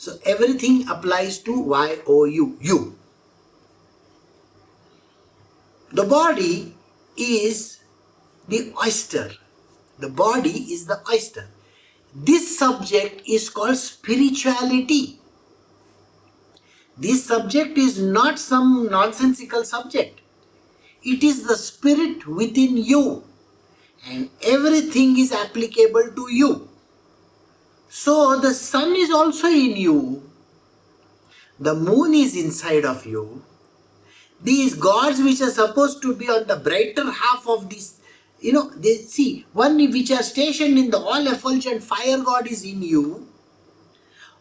So everything applies to Y-O-U, you. The body is the oyster. The body is the oyster. This subject is called spirituality. This subject is not some nonsensical subject. It is the spirit within you, and everything is applicable to you. So the sun is also in you. The moon is inside of you. These gods which are supposed to be on the brighter half of this, they see, one which are stationed in the all effulgent fire god is in you.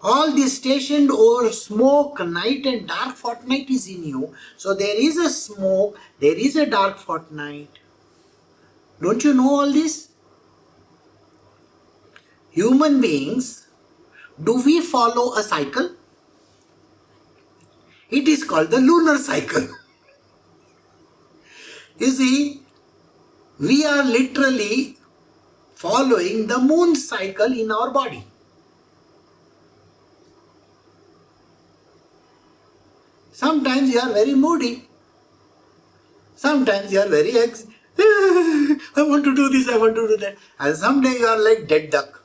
All this stationed over smoke, night and dark fortnight is in you. So there is a smoke, there is a dark fortnight. Don't you know all this? Human beings, do we follow a cycle? It is called the lunar cycle. You see, we are literally following the moon cycle in our body. Sometimes you are very moody. Sometimes you are very I want to do this, I want to do that. And someday you are like dead duck.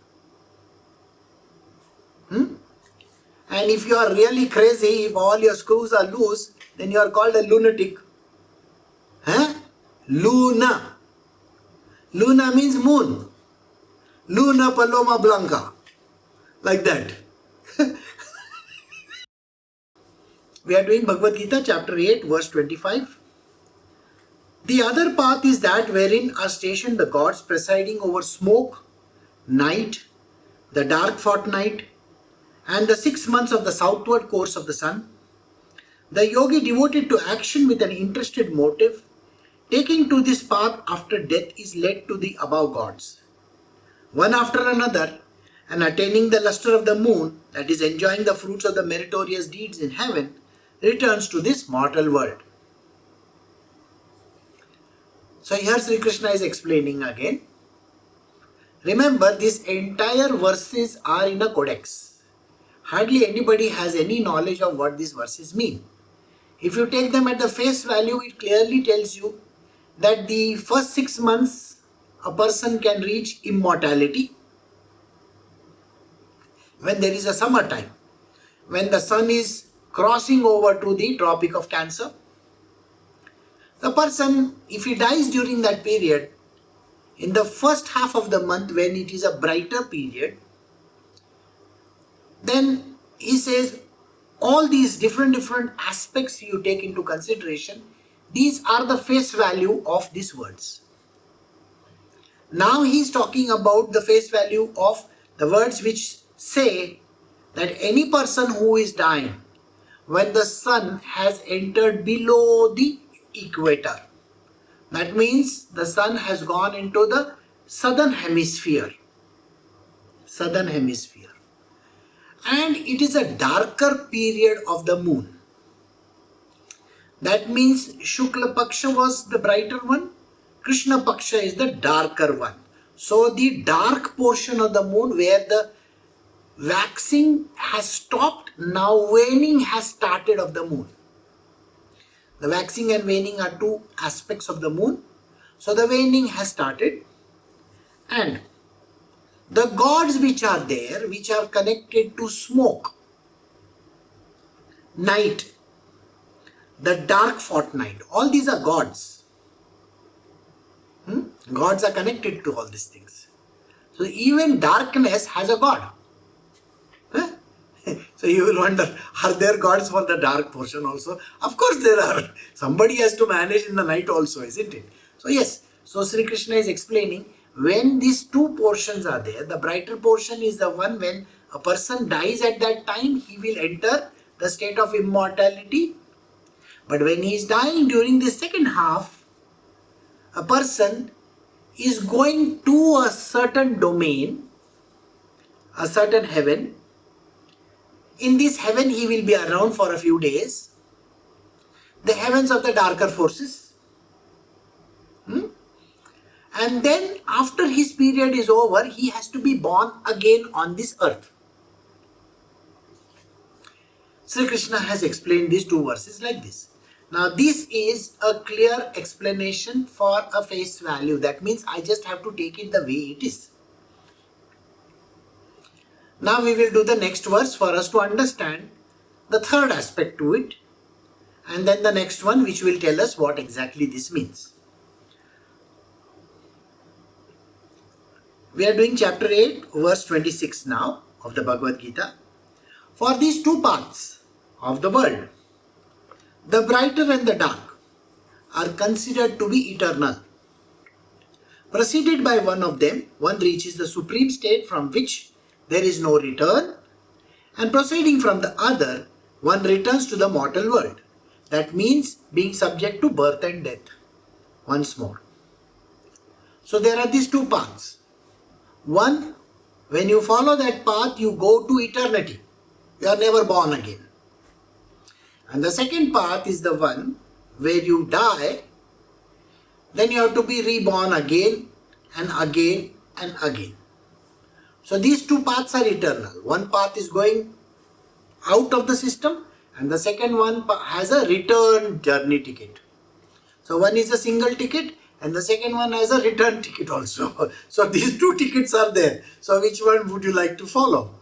And if you are really crazy, if all your screws are loose, then you are called a lunatic. Luna. Luna means moon. Luna Paloma Blanca. Like that. We are doing Bhagavad Gita chapter 8 verse 25. The other path is that wherein are stationed the gods presiding over smoke, night, the dark fortnight, and the 6 months of the southward course of the sun. The yogi devoted to action with an interested motive, taking to this path after death, is led to the above gods, one after another, and attaining the luster of the moon, that is enjoying the fruits of the meritorious deeds in heaven, returns to this mortal world. So here Shri Krishna is explaining again. Remember, these entire verses are in a codex. Hardly anybody has any knowledge of what these verses mean. If you take them at the face value, it clearly tells you that the first 6 months a person can reach immortality. When there is a summertime, when the sun is crossing over to the Tropic of Cancer, the person, if he dies during that period, in the first half of the month when it is a brighter period, then he says all these different aspects you take into consideration, these are the face value of these words. Now he is talking about the face value of the words which say that any person who is dying when the sun has entered below the equator, that means the sun has gone into the southern hemisphere. And it is a darker period of the moon. That means Shukla Paksha was the brighter one, Krishna Paksha is the darker one. So the dark portion of the moon where the waxing has stopped, now waning has started of the moon. The waxing and waning are two aspects of the moon. So the waning has started, and the gods which are there, which are connected to smoke, night, the dark fortnight, all these are gods. Gods are connected to all these things. So even darkness has a god. So you will wonder, are there gods for the dark portion also? Of course there are. Somebody has to manage in the night also, isn't it? So yes, so Shri Krishna is explaining, when these two portions are there, the brighter portion is the one when a person dies at that time, he will enter the state of immortality. But when he is dying during the second half, a person is going to a certain domain, a certain heaven. In this heaven he will be around for a few days. The heavens of the darker forces. And then after his period is over, he has to be born again on this earth. Sri Krishna has explained these two verses like this. Now this is a clear explanation for a face value. That means I just have to take it the way it is. Now we will do the next verse for us to understand the third aspect to it, and then the next one which will tell us what exactly this means. We are doing chapter 8 verse 26 now of the Bhagavad Gita. For these two paths of the world, the brighter and the dark, are considered to be eternal. Preceded by one of them, one reaches the supreme state from which there is no return, and proceeding from the other, one returns to the mortal world. That means being subject to birth and death once more. So there are these two paths. One, when you follow that path, you go to eternity. You are never born again. And the second path is the one where you die, then you have to be reborn again and again and again. So these two paths are eternal. One path is going out of the system, and the second one has a return journey ticket. So one is a single ticket and the second one has a return ticket also. So these two tickets are there. So which one would you like to follow?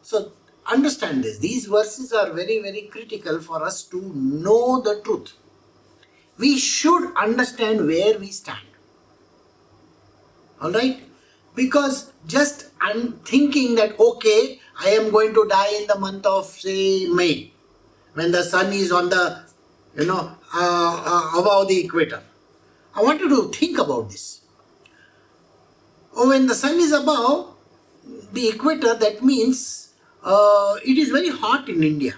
So understand this. These verses are very, very critical for us to know the truth. We should understand where we stand. Alright? Because just thinking that, okay, I am going to die in the month of, say, May, when the sun is on the, above the equator. I want you to think about this. When the sun is above the equator, that means it is very hot in India.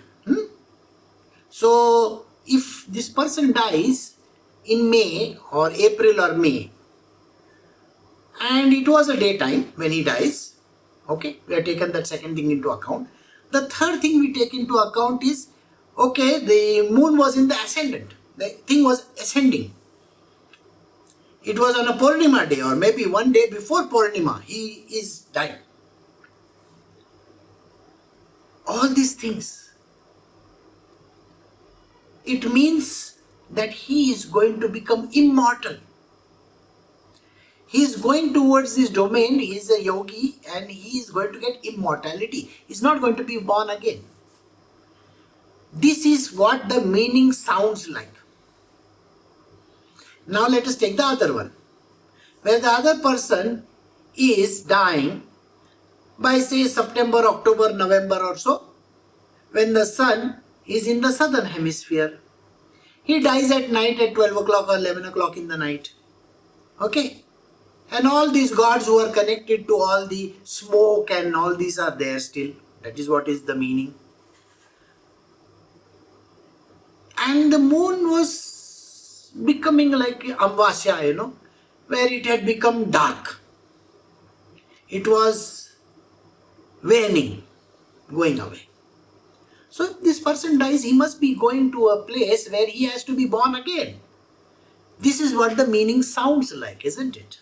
So, if this person dies in May or April or May, and it was a daytime when he dies, okay, we have taken that second thing into account. The third thing we take into account is, okay, the moon was in the ascendant. The thing was ascending. It was on a Purnima day or maybe one day before Purnima, he is dying. All these things, it means that he is going to become immortal. He is going towards this domain, he is a yogi and he is going to get immortality. He is not going to be born again. This is what the meaning sounds like. Now let us take the other one. Where the other person is dying by say September, October, November or so, when the sun is in the southern hemisphere. He dies at night at 12 o'clock or 11 o'clock in the night. Okay? And all these gods who are connected to all the smoke and all these are there still. That is what is the meaning. And the moon was becoming like Amvasya, where it had become dark. It was waning, going away. So if this person dies, he must be going to a place where he has to be born again. This is what the meaning sounds like, isn't it?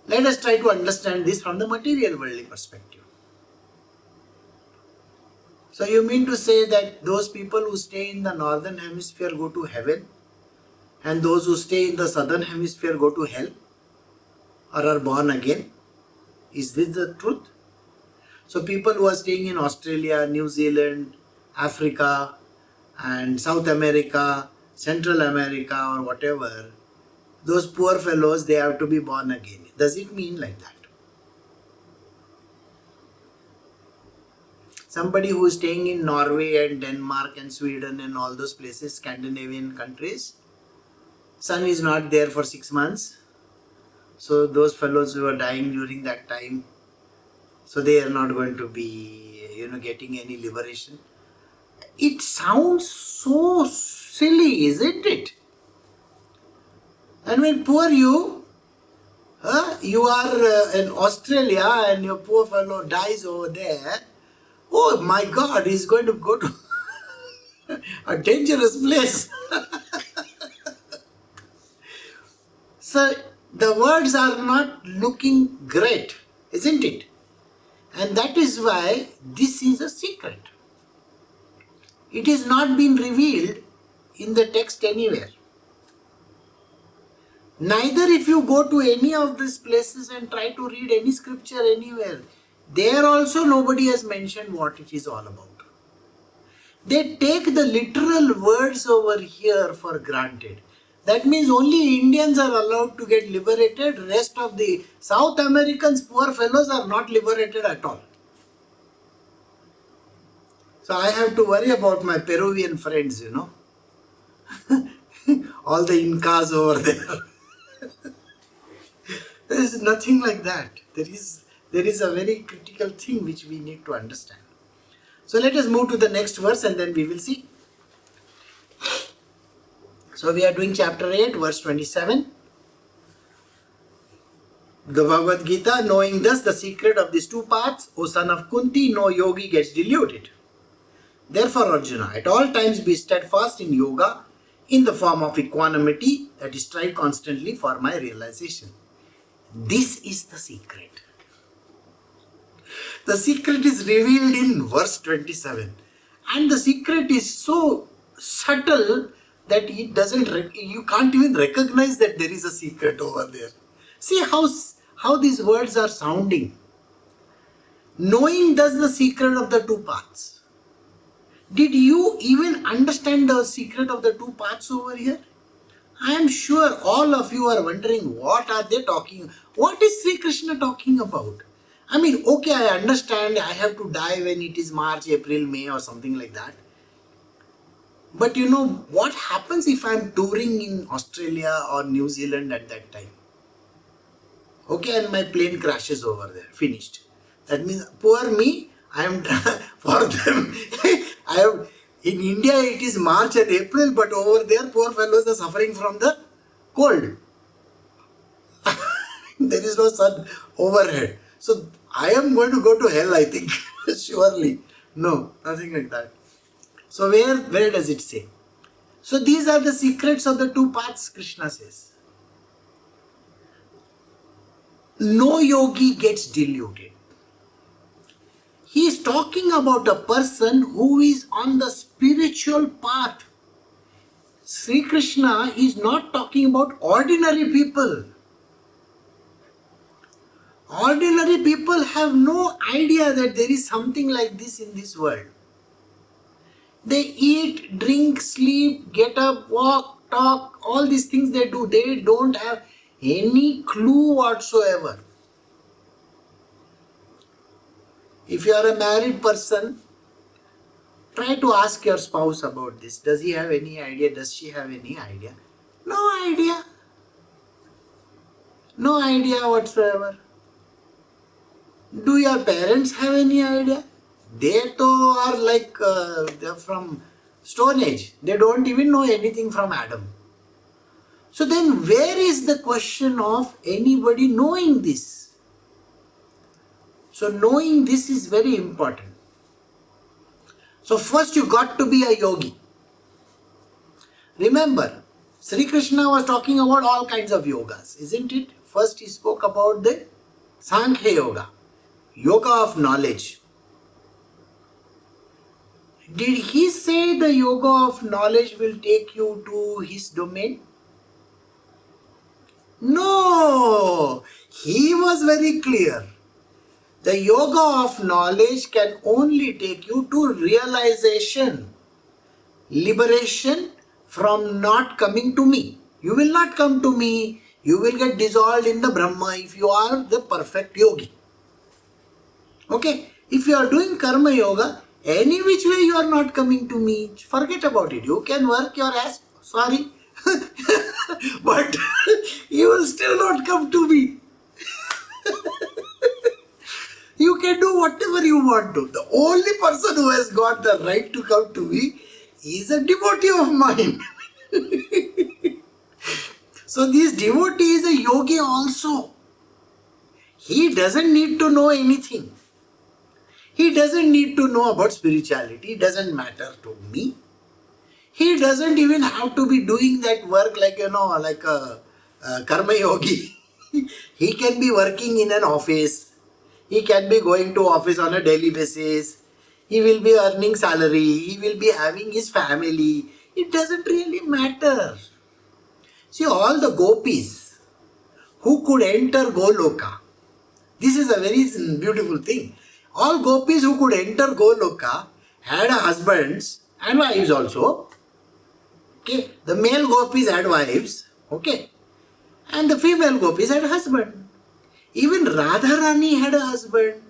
Let us try to understand this from the material worldly perspective. So you mean to say that those people who stay in the northern hemisphere go to heaven and those who stay in the southern hemisphere go to hell or are born again? Is this the truth? So people who are staying in Australia, New Zealand, Africa and South America, Central America or whatever, those poor fellows, they have to be born again. Does it mean like that? Somebody who is staying in Norway and Denmark and Sweden and all those places, Scandinavian countries, sun is not there for 6 months. So those fellows who are dying during that time, so they are not going to be, getting any liberation. It sounds so silly, isn't it? And when poor you are in Australia and your poor fellow dies over there, oh my God, he's going to go to a dangerous place. So the words are not looking great, isn't it? And that is why this is a secret. It is not been revealed in the text anywhere. Neither if you go to any of these places and try to read any scripture anywhere, there also nobody has mentioned what it is all about. They take the literal words over here for granted. That means only Indians are allowed to get liberated. Rest of the South Americans, poor fellows, are not liberated at all. So I have to worry about my Peruvian friends, all the Incas over there. There is nothing like that. There is a very critical thing which we need to understand. So let us move to the next verse and then we will see. So we are doing chapter 8, verse 27. The Bhagavad Gita, knowing thus the secret of these two paths, O son of Kunti, no yogi gets deluded. Therefore, Arjuna, at all times be steadfast in yoga in the form of equanimity, that is, strive constantly for my realization. This is the secret. The secret is revealed in verse 27. And the secret is so subtle that you can't even recognize that there is a secret over there. See how these words are sounding. Knowing thus the secret of the two paths. Did you even understand the secret of the two paths over here? I am sure all of you are wondering, what are they talking? What is Shri Krishna talking about? I mean, okay, I understand I have to die when it is March, April, May or something like that. But what happens if I am touring in Australia or New Zealand at that time? Okay, and my plane crashes over there, finished. That means, poor me, I am for them. In India it is March and April, but over there poor fellows are suffering from the cold. There is no sun overhead. So I am going to go to hell, I think. Surely. No, nothing like that. So where does it say? So these are the secrets of the two paths, Krishna says. No yogi gets deluded. He is talking about a person who is on the spiritual path. Sri Krishna is not talking about ordinary people. Ordinary people have no idea that there is something like this in this world. They eat, drink, sleep, get up, walk, talk, all these things they do. They don't have any clue whatsoever. If you are a married person, try to ask your spouse about this. Does he have any idea? Does she have any idea? No idea. No idea whatsoever. Do your parents have any idea? They too are like they're from Stone Age. They don't even know anything from Adam. So then where is the question of anybody knowing this? So knowing this is very important. So first you got to be a yogi. Remember, Sri Krishna was talking about all kinds of yogas, isn't it? First he spoke about the Sankhya Yoga, yoga of knowledge. Did he say the yoga of knowledge will take you to his domain? No, he was very clear. The yoga of knowledge can only take you to realization, liberation from not coming to me. You will not come to me. You will get dissolved in the Brahma if you are the perfect yogi. Okay, if you are doing karma yoga, any which way you are not coming to me, forget about it. You can work your ass, sorry, but you will still not come to me. You can do whatever you want to. The only person who has got the right to come to me is a devotee of mine. So this devotee is a yogi also. He doesn't need to know anything. He doesn't need to know about spirituality. It doesn't matter to me. He doesn't even have to be doing that work like a karma yogi. He can be working in an office. He can be going to office on a daily basis. He will be earning salary, he will be having his family. It doesn't really matter. See, all the gopis who could enter Goloka, this is a very beautiful thing. All gopis who could enter Goloka had husbands and wives also. Okay, the male gopis had wives. Okay, and the female gopis had husband. Even Radharani had a husband.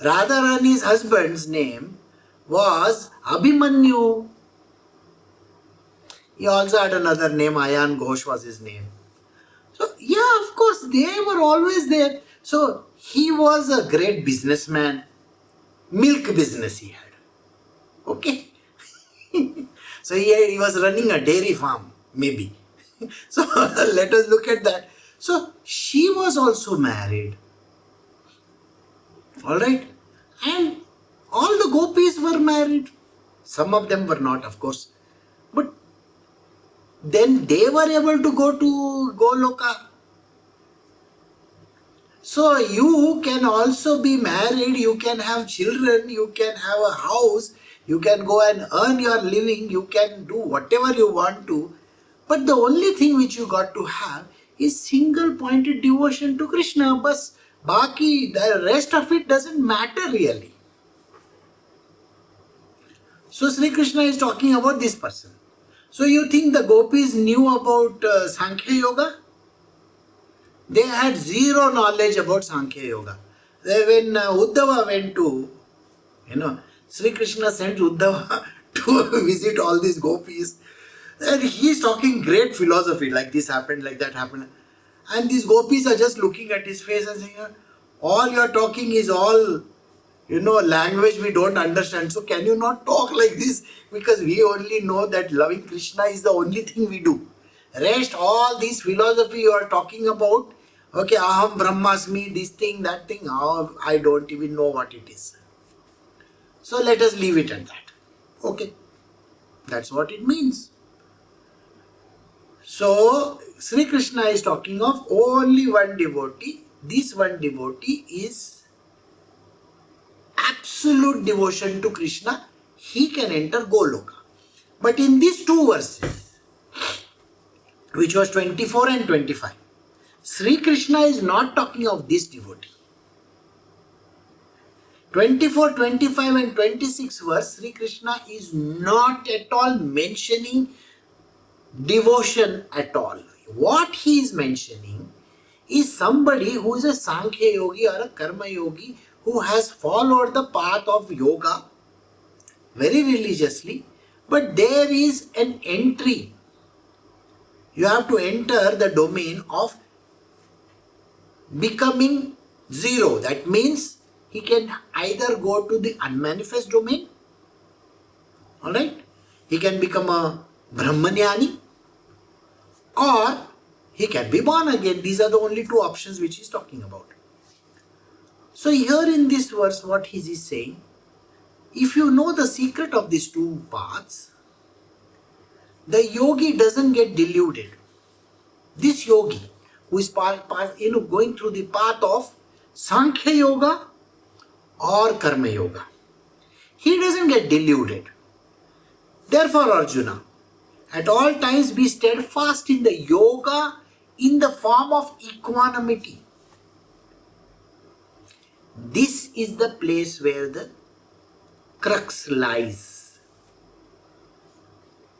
Radharani's husband's name was Abhimanyu. He also had another name, Ayan Ghosh was his name. So, yeah, of course, they were always there. So, he was a great businessman. Milk business he had. Okay. So, he was running a dairy farm, maybe. So, let us look at that. So, she was also married. Alright. And all the gopis were married. Some of them were not, of course. But then they were able to go to Goloka. So you can also be married, you can have children, you can have a house, you can go and earn your living, you can do whatever you want to. But the only thing which you got to have is single pointed devotion to Krishna. Bas, baki, the rest of it doesn't matter really. So Shri Krishna is talking about this person. So you think the gopis knew about Sankhya Yoga? They had zero knowledge about Sankhya Yoga. When Uddhava went to, Sri Krishna sent Uddhava to visit all these gopis. And he is talking great philosophy, like this happened, like that happened. And these gopis are just looking at his face and saying, all you are talking is all, language we don't understand. So can you not talk like this? Because we only know that loving Krishna is the only thing we do. Rest, all this philosophy you are talking about, okay, aham brahmasmi, this thing, that thing, I don't even know what it is. So let us leave it at that. Okay, that's what it means. So Sri Krishna is talking of only one devotee. This one devotee is absolute devotion to Krishna. He can enter Goloka. But in these two verses, which was 24 and 25, Sri Krishna is not talking of this devotee. 24, 25 and 26 verse, Sri Krishna is not at all mentioning devotion at all. What he is mentioning is somebody who is a Sankhya yogi or a Karma yogi who has followed the path of yoga very religiously, but there is an entry. You have to enter the domain of becoming zero. That means he can either go to the unmanifest domain, alright, he can become a Brahmanyani, or he can be born again. These are the only two options which he is talking about. So here in this verse, what he is saying, if you know the secret of these two paths, the yogi doesn't get deluded. This yogi who is going through the path of Sankhya Yoga or Karma Yoga, he doesn't get deluded. Therefore, Arjuna, at all times be steadfast in the yoga in the form of equanimity. This is the place where the crux lies.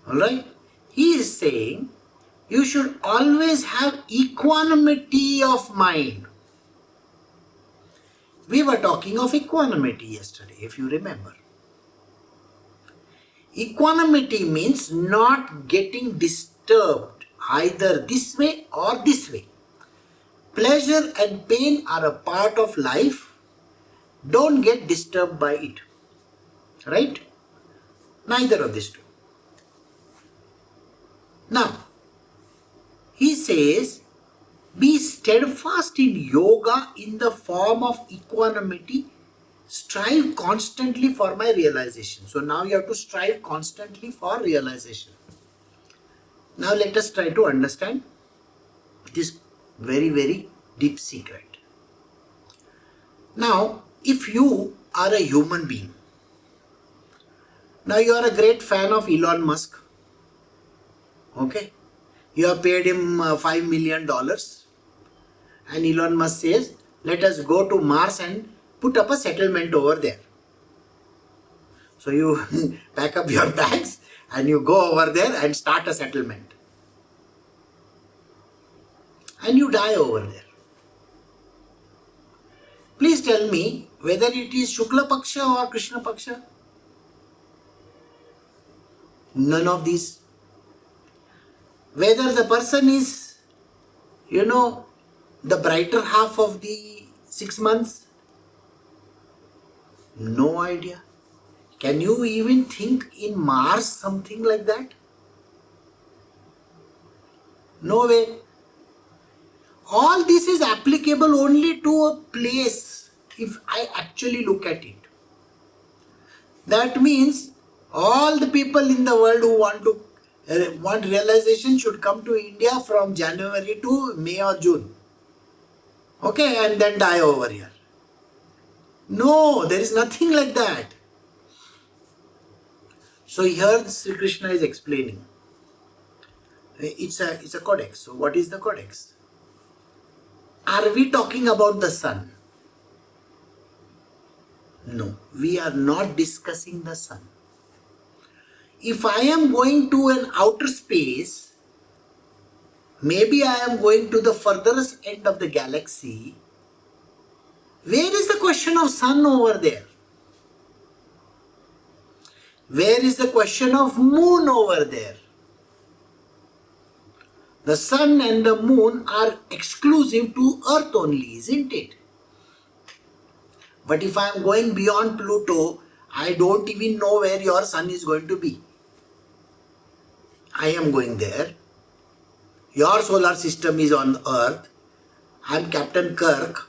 Alright? He is saying you should always have equanimity of mind. We were talking of equanimity yesterday, if you remember. Equanimity means not getting disturbed either this way or this way. Pleasure and pain are a part of life. Don't get disturbed by it. Right? Neither of these two. Now, he says, be steadfast in yoga in the form of equanimity. Strive constantly for my realization. So now you have to strive constantly for realization. Now let us try to understand this very, very deep secret. Now, if you are a human being, Now you are a great fan of Elon Musk. Okay. You have paid him $5 million. And Elon Musk says, let us go to Mars and put up a settlement over there. So you pack up your bags and you go over there and start a settlement. And you die over there. Please tell me whether it is Shukla Paksha or Krishna Paksha. None of these. Whether the person is, the brighter half of the 6 months. No idea. Can you even think in Mars something like that? No way. All this is applicable only to a place if I actually look at it. That means all the people in the world who want realization should come to India from January to May or June. Okay, and then die over here. No, there is nothing like that. So here Shri Krishna is explaining. It's a codex. So what is the codex? Are we talking about the sun? No, we are not discussing the sun. If I am going to an outer space, maybe I am going to the furthest end of the galaxy, where is the question of sun over there? Where is the question of moon over there? The sun and the moon are exclusive to Earth only, isn't it? But if I am going beyond Pluto, I don't even know where your sun is going to be. I am going there. Your solar system is on Earth. I am Captain Kirk.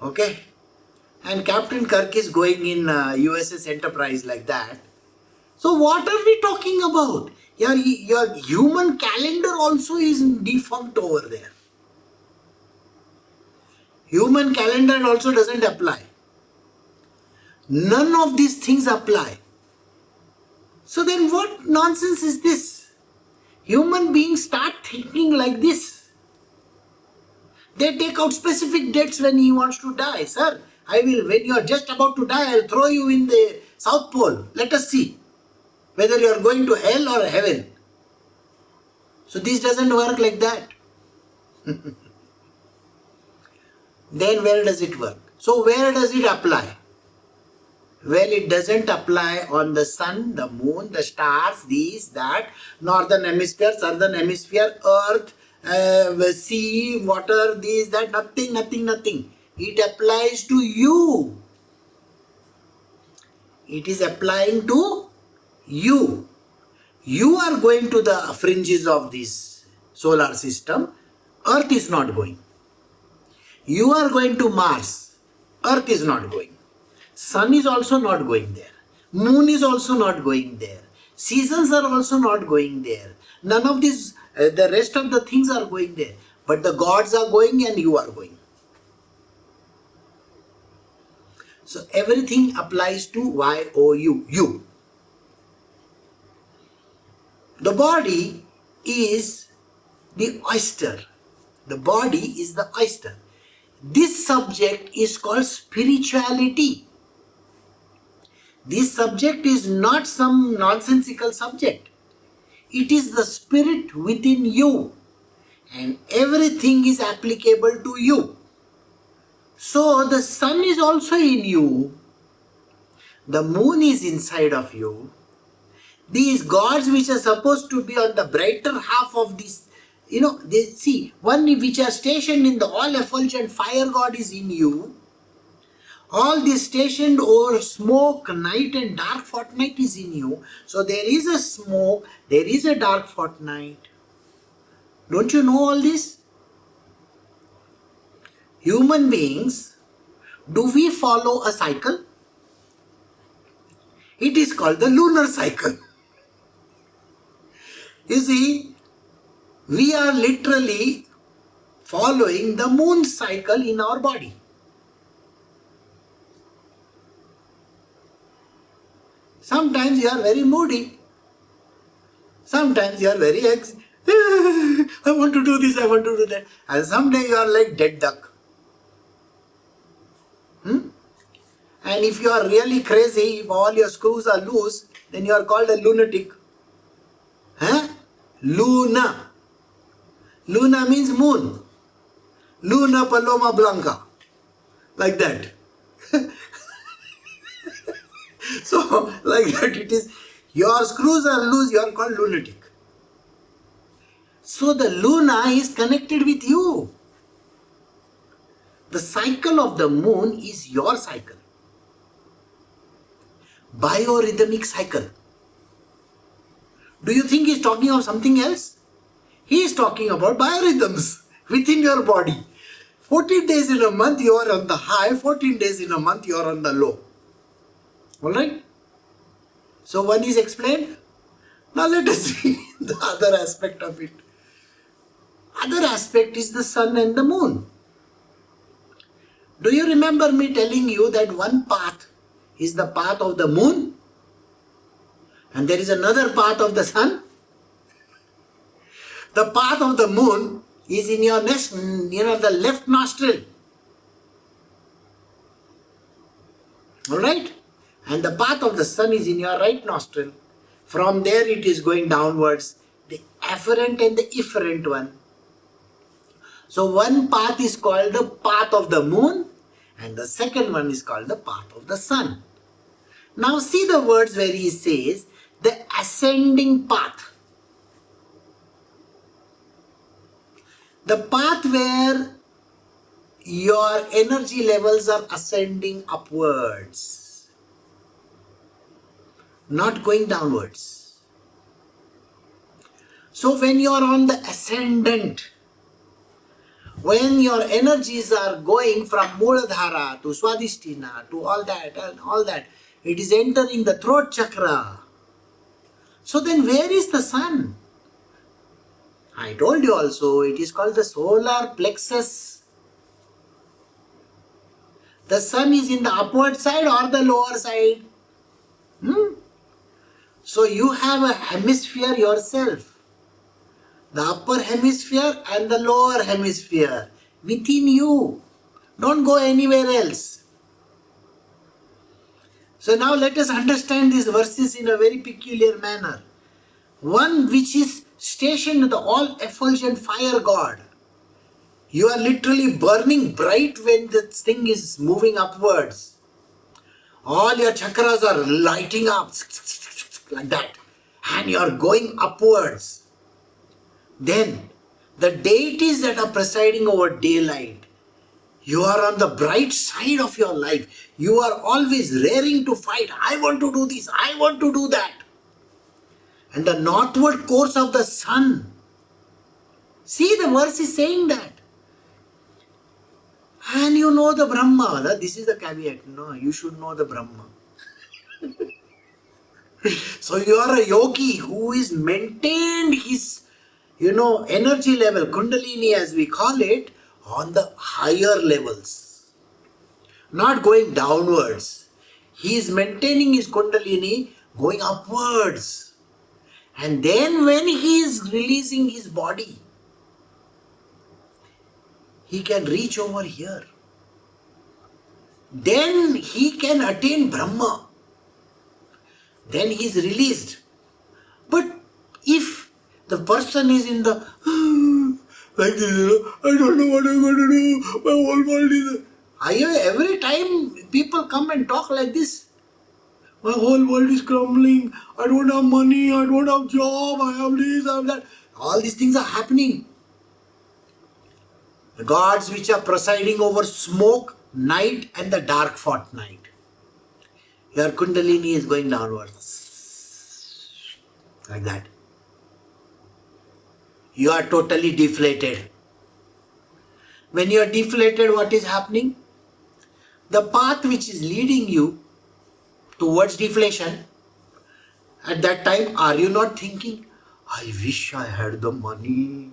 Okay? And Captain Kirk is going in USS Enterprise like that. So what are we talking about? Your human calendar also is defunct over there. Human calendar also doesn't apply. None of these things apply. So then what nonsense is this? Human beings start thinking like this. They take out specific dates when he wants to die. Sir, when you are just about to die, I'll throw you in the South Pole. Let us see whether you are going to hell or heaven. So this doesn't work like that. Then where does it work? So where does it apply? Well, it doesn't apply on the sun, the moon, the stars, these, that, northern hemisphere, southern hemisphere, earth, sea, water, these, that, nothing. It applies to you. It is applying to you. You are going to the fringes of this solar system. Earth is not going. You are going to Mars. Earth is not going. Sun is also not going there. Moon is also not going there. Seasons are also not going there. None of these, the rest of the things are going there. But the gods are going and you are going. So everything applies to Y-O-U, you. The body is the oyster. The body is the oyster. This subject is called spirituality. This subject is not some nonsensical subject. It is the spirit within you. And everything is applicable to you. So the sun is also in you. The moon is inside of you. These gods which are supposed to be on the brighter half of this, one which are stationed in the all-effulgent fire god is in you. All this stationed over smoke, night and dark fortnight is in you. So there is a smoke, there is a dark fortnight. Don't you know all this? Human beings, do we follow a cycle? It is called the lunar cycle. You see, we are literally following the moon cycle in our body. Sometimes you are very moody. Sometimes you are very I want to do this, I want to do that. And someday you are like dead duck. And if you are really crazy, if all your screws are loose, then you are called a lunatic. Luna. Luna means moon. Luna Paloma Blanca. Like that. So, like that it is. Your screws are loose, you are called lunatic. So the Luna is connected with you. The cycle of the moon is your cycle. Biorhythmic cycle. Do you think he is talking of something else? He is talking about biorhythms within your body. 14 days in a month you are on the high, 14 days in a month you are on the low. Alright? So one is explained. Now let us see the other aspect of it. Other aspect is the sun and the moon. Do you remember me telling you that one path is the path of the moon and there is another path of the sun? The path of the moon is in your the left nostril. Alright? And the path of the sun is in your right nostril. From there it is going downwards, the afferent and the efferent one. So one path is called the path of the moon and the second one is called the path of the sun. Now see the words where he says the ascending path. The path where your energy levels are ascending upwards, not going downwards. So when you are on the ascendant, when your energies are going from Muladhara to Swadhisthana to all that, it is entering the throat chakra. So then where is the sun? I told you also, it is called the solar plexus. The sun is in the upward side or the lower side? So you have a hemisphere yourself. The upper hemisphere and the lower hemisphere within you. Don't go anywhere else. So now let us understand these verses in a very peculiar manner. One which is stationed in the all-effulgent fire god. You are literally burning bright when the thing is moving upwards. All your chakras are lighting up like that. And you are going upwards. Then, the deities that are presiding over daylight, you are on the bright side of your life. You are always raring to fight. I want to do this. I want to do that. And the northward course of the sun. See, the verse is saying that. And you know the Brahma. This is the caveat. No, you should know the Brahma. So you are a yogi who is maintained his energy level, Kundalini as we call it, on the higher levels. Not going downwards. He is maintaining his Kundalini going upwards. And then when he is releasing his body, he can reach over here. Then he can attain Brahma. Then he is released. But if the person is in the like this, I don't know what I'm going to do. My whole world is. Every time people come and talk like this, my whole world is crumbling. I don't have money. I don't have job. I have this. I have that. All these things are happening. The gods which are presiding over smoke, night and the dark fortnight. Your Kundalini is going downwards. Like that. You are totally deflated. When you are deflated, what is happening? The path which is leading you towards deflation, at that time, are you not thinking, I wish I had the money,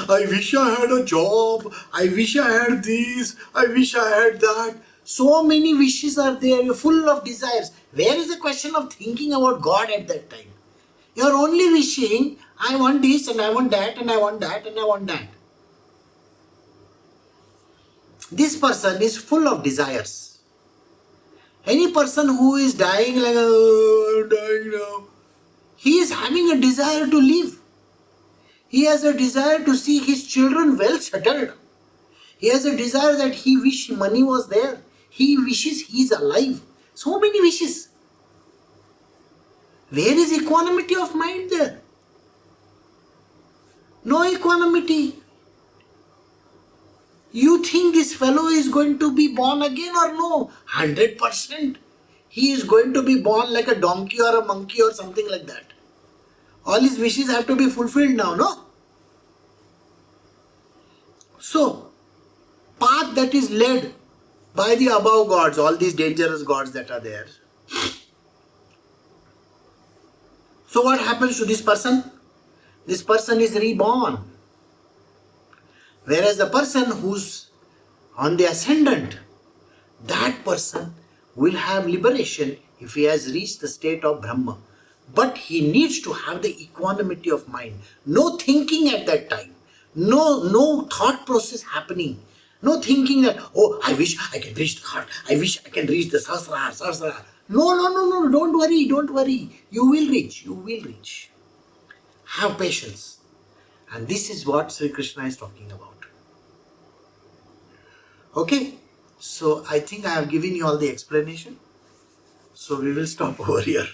I wish I had a job, I wish I had this, I wish I had that. So many wishes are there, you're full of desires. Where is the question of thinking about God at that time? You're only wishing, I want this and I want that and I want that and I want that. This person is full of desires. Any person who is dying like, oh, I'm dying now, he is having a desire to live. He has a desire to see his children well settled. He has a desire that he wish money was there. He wishes he is alive. So many wishes. Where is equanimity of mind there? No equanimity. You think this fellow is going to be born again or no? 100%. He is going to be born like a donkey or a monkey or something like that. All his wishes have to be fulfilled now, no? So, path that is led by the above gods, all these dangerous gods that are there. So what happens to this person? This person is reborn. Whereas the person who's on the ascendant, that person will have liberation if he has reached the state of Brahma. But he needs to have the equanimity of mind. No thinking at that time. No thought process happening. No thinking that, oh, I wish I can reach the heart. I wish I can reach the sahasrara. No. Don't worry. You will reach. Have patience. And this is what Shri Krishna is talking about. Okay, so I think I have given you all the explanation. So we will stop over here.